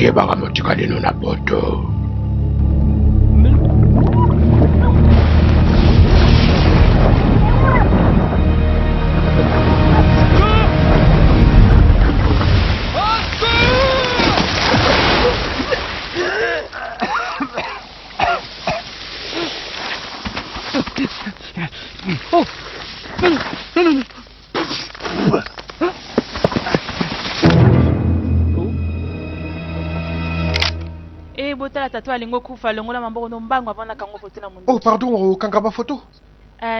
yebaka motikali no na poto. Oh, non. Eh, botala tatu alingo kufa longola mamboko no mbango avana kango photo na mundo. Oh, pardon, kangaba photo.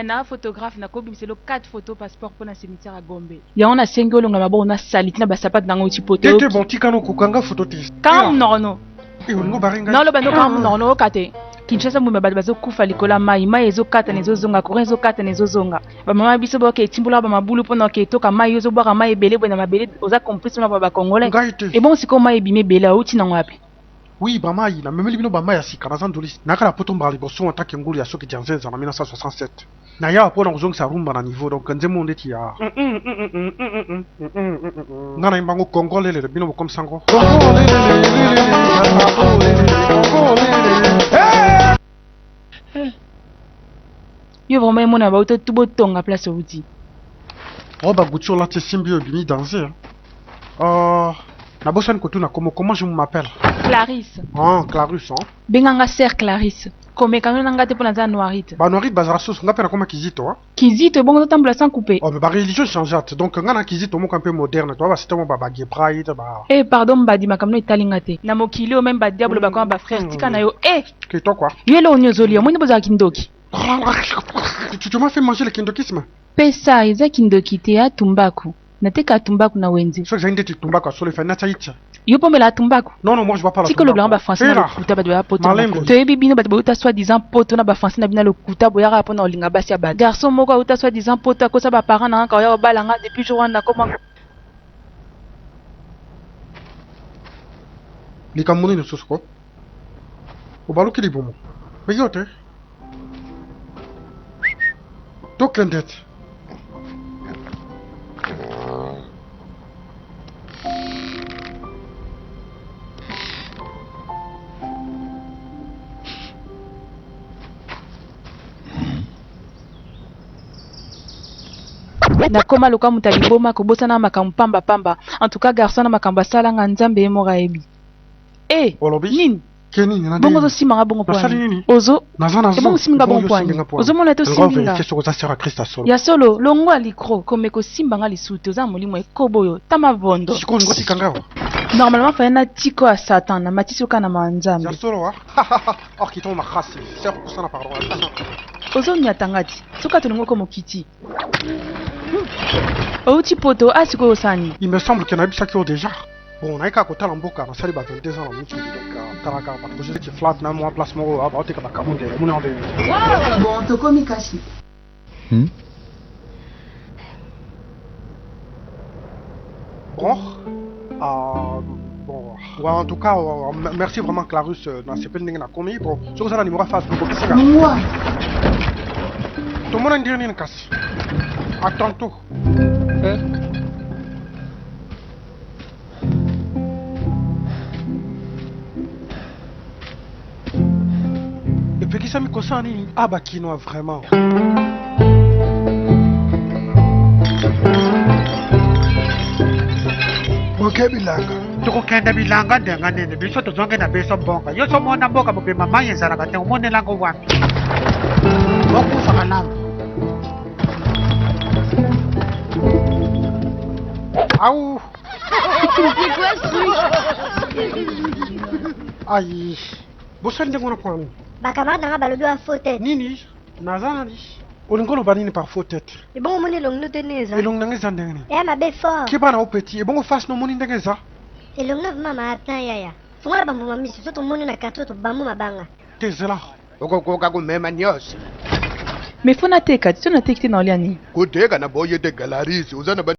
Na photographe na kobi miselo 4 photos passeport pour na cimetière à Gombe. Ya on a sengo longa maboko na saliti na basapat na ngoti poto. Tete bon tikano kukanga photo te. Kam non. Eh, on baringa. Non lo bando kam non kate. Kinshasa mumba bazo kufa likola mai ezo kata nezo zonga ko ezo kata nezo zonga. Ba mama biso boke timbula ba mabulu pona ke toka mai ezo boka mai ebele bona mabele oza complice na ba congolais. Et bon siko mai bimé bela uti na ngwapi. Oui, bamai, na memeli bino bamai asi kanazan dolis. Nakala poto mbali boso en tant que ngulu ya soki janzenza na 1967. Na ya pona ngozong sa rumba na niveau donc nzemo ndeti ya. Ngana imbango congolais le bino comme sango. Yo vraiment mona ba uto tubo tonga place uti. Oh ba gutio la te simbio bimi danser. Na bosan kotuna comment je m'appelle? Clarisse. Ah, Clarisse, hein? Benganga sœur Clarisse. Comme quand on a gâté pour la noirite. Bah noirite bazara sauce, on appelle comment Kizito, hein? Kizito, bon temps sans couper. Oh mais bah religion changeante. Donc ngana Kizito mo un peu moderne, toi bah c'était mon baba Gebraïd bah. Eh pardon badi makamno italingate. Na mokili o même ba diable ba ba frère tika na yo. Eh. Que toi quoi? Yelo onyozoli, moi ni boza kindoki. Tu m'as fait manger le kindokisme? Pesa iza kindoki te ya tumbaku. Nateka tumbaku na wenzi. So j'ai ndeti tumbaku sur le fait na chaïcha. Yo pombe la tumbaku. Non non, moi je vois pas la tumbaku. Tiko le blanc ba français na kuta ba doya poto. To yebi bino ba uta soi-disant poto na ba français na bina le kuta boya ra pona olinga basi ya ba. Garçon moko uta soi-disant poto ko sa ba parents na ka yo balanga depuis jour wana comment. Likamoni no sosko. Obaluki libomo. Meyote. Toklendet. Na koma loka mutaliboma kobosana makambo pamba. En tout cas garçon na makambo sala nga nzambe ye mora ebi. Eh, nini? Keni na bongo zo simanga bongo poani. Ozo. E bongo siminga bongo poani. Ozo mona to siminga. Ya solo longo alikro comme ko simbanga lisuti oza molimo ekoboyo tama vondo. Siko ngoti kangawa. Normalement fa na tiko a Satan na matisi okana manzambe. Ya solo wa. Or qui tombe ma race. C'est pour ça na pardon. Ozo nyatangati. Soka to ngoko mokiti. Outi poto asiko osani. Il me semble qu'il y en a ça qui déjà. Bon, on a qu'à côté l'emboka, on a salé 22 ans, on a donc Taraka, parce que je flat, na moi place moro, ah bah t'es comme Kamunde, on est en deux. Bon, toko mikashi. Bon, bon, ouais, en tout cas, merci vraiment Clarisse, dans ces peines n'a commis. Bon, sur ça la numéro face pour ça. Moi. Tout le monde a une dernière casse. À tantôt. Et puis ça me concerne, ah bah qui non vraiment. Ok bilanga. Tukukenda bilanga ndenga nene biso tozonge na beso bonga. Yo so mona mboka mope mama yenzala kate umone lango wapi. Okufa kalanga. Aou. C'est quoi ce truc? Aïe. Bosan de ngona kwani. Ba camarade na balobi a faute. Nini? Nazana ni. Olingolo banini par faute tête. Et bon moni long no teneza. Et long nangeza ndengene. Et ma be fort. Ki bana au petit et bon face no moni ndengeza. Et long no mama atan yaya. Funga ba mama misi soto moni na katoto bamu mabanga. Tezela. Okokoka kumema nyosi. Mais fona teka, tu na tekite na oliani. Kuteka na boye de galarisi uzana